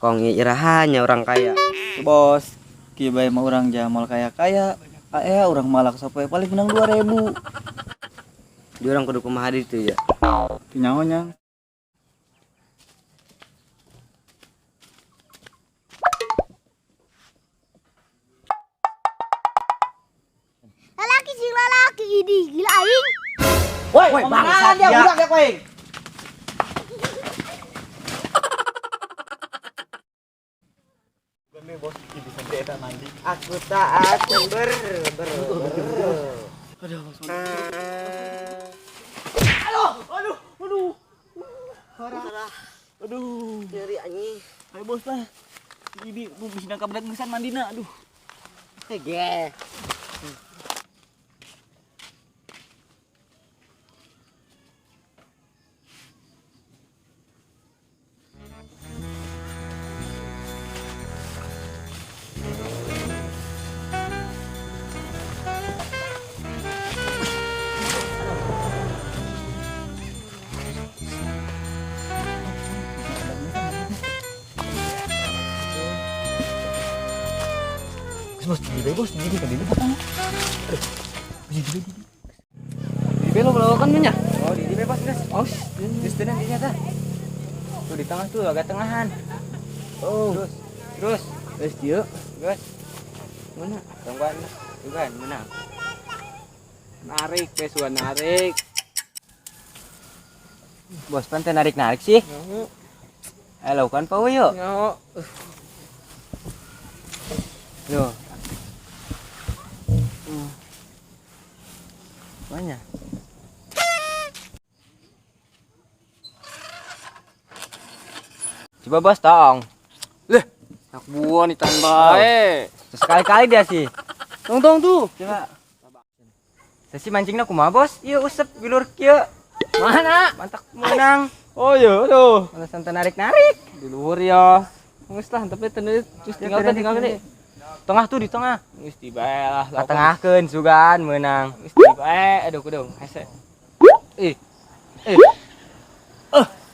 Kong irahannya orang kaya. Bos, kibai mah orang jamal kaya-kaya. Orang malak sampai paling menang 2.000. Dia orang kudu kumaha itu ya. Tinyahonya. Lalaki ini gila aing. Woi, bangsat dia udah ya kowe. Gue bos bisa beda nanti. Aku tak akan ber. Aduh, bos. Aduh. Nyeri anjing. Ayo bos lah. Bibi bisa nangkap bedak ngesan mandina. Aduh. Hege. Bos, jadi kan dulu patang. Di lo melakukan nya? Oh, di bebas guys. Oh, Di tenang di nyata. Tuh di tengah tuh agak tengahan. oh. Terus. Dia. Gus. Mana? Tungguan. Tungguan mana? Narik, pesuan narik. Bos pantai narik-narik sih. Halo kan Pak Woyo. Nyaho. Loh. Banyak. Coba bos tong. Leh, nak buah nih tan bae. Terus sekali-kali dia sih. Tong tuh. Coba. Sesi mancingnya kumaha bos? Iya usep bilur kieu. Mana? Mantak menang. Oh iya, tuh. Mana santai narik-narik. Di luar ya. Geus lah, tapi teu terus tinggal gini. Tengah tuh di tengah. Geus di bae lah. Tengahkeun sugan menang. Geus di bae, aduh kudu hese.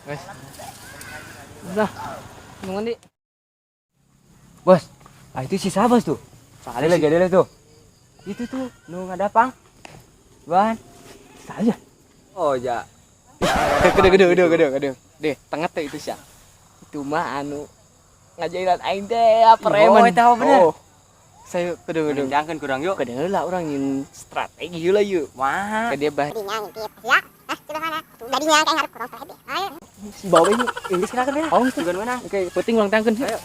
Guys. Udah. Nunggu di. Bos, itu si Sabas tuh. Ada lagi tuh. Itu tuh, nu ngadapang. Ban. Saja. Oh, ja. Gede. Deh, tengah teh itu sih. Itu mah anu ngajainan aing teh preman. Oh, tahu bener. Oh. Saya gede. Jangan kurang yuk. Gede lah orang yang strategi heula yuk. Wah. Ke dia bah. Dadinya ngintip ya. Coba mana? Dadinya kayak ngarep kurang tadi. Ayo. Si bawa ini. Ini silakan ya. Oh, Juga mana? Oke, penting ulang tangkeun. Ayo.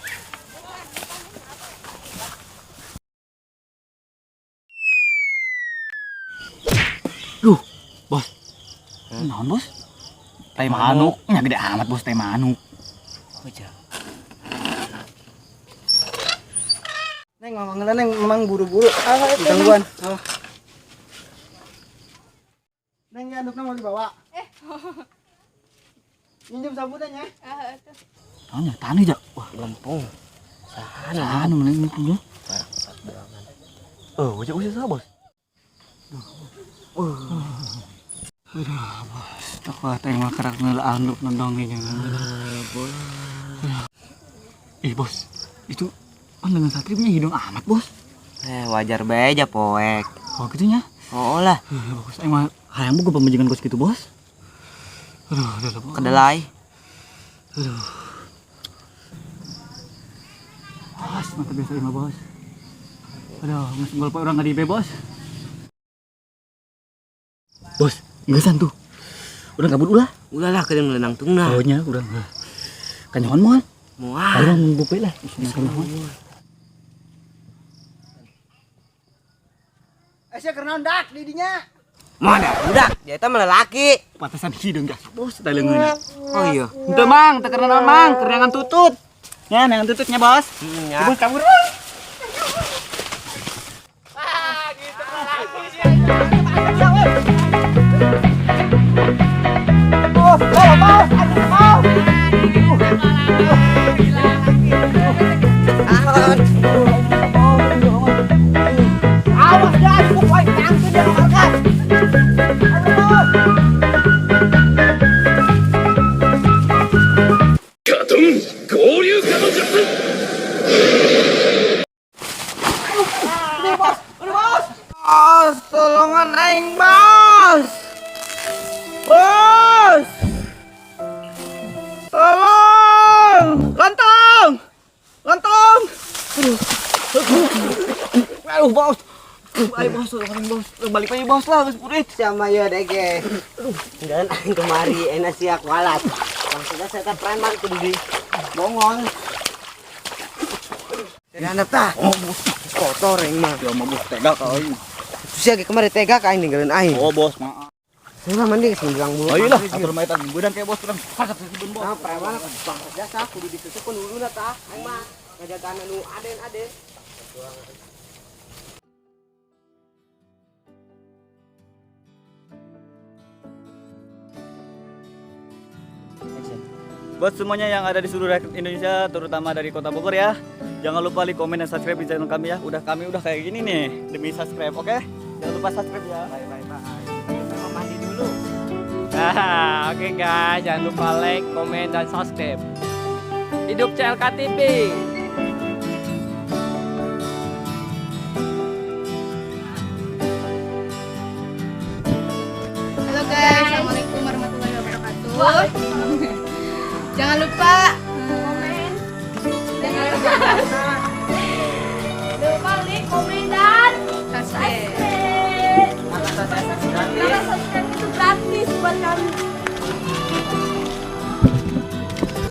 Duh, bos. Naon, bos? Teh manuk, nya gede amat bos teh manuk. Oh, ja. Neng memang buru-buru. Gangguan. Neng ya andukna mau dibawa. Minjem sabutannya. Tanya tani aja. Wah, Lempung. sana meneng punya. Udah sah, bos. Aku teh mah kerak anduk nendong nih. Bos. Bos. Itu dengan satri punya hidung amat, bos. Wajar bae aja poek. Oh, gitunya. Oh lah. Bagus. Emang hayang buku pembenjengan kos gitu, bos. Aduh. Kedelai. Aduh. Bos, mata biasa mah, bos. Aduh, nggak orang nggak dibe, bos. Bos, ngesan tuh. Udah kabur ulah. Udahlah kadang lenang tungna. Oh nya, udah. Kanyawan moal. Moal. Orang ngumpul lah. Saya karena ndak didinya. Mana? Udah, dia itu malah laki. Pantesan hidung jasa, bos, teh leungeunna. Oh iya. Henteu mang, teu karena naon mang, kerenangan tutut. Ya, nangan tututnya, bos. Ya. Bos kabur. Katon, 合流化の術 Ayo bos, bos. Balik lagi bos lah, bos Purit. Sama ya dege. Dan aing kemari enak sih aku alat. Maksudnya saya preman kudu di bongong. Ya anak tah. Oh bos, Kotor yang mah. ya mah bos tega kali. Terus ya kemarin tega ka aing ninggalin aing. Oh bos, maaf. Saya mah mending sembilang bulu. Oh iya lah, atur maitan beudang kayak bos kurang pakat sih bos. Nah, preman bangsa jasa kudu ditutup uluna tah. Aing mah ngajagaan anu aden-aden. Buat semuanya yang ada di seluruh rakyat Indonesia, terutama dari Kota Bogor ya, jangan lupa like, komen, dan subscribe di channel kami ya. Kami udah kayak gini nih demi subscribe, oke? Jangan lupa subscribe ya. Bye bye bye. Sama mandi dulu. Oke guys, jangan lupa like, komen, dan subscribe. Hidup CLK TV. Halo guys, assalamualaikum warahmatullahi wabarakatuh. Jangan lupa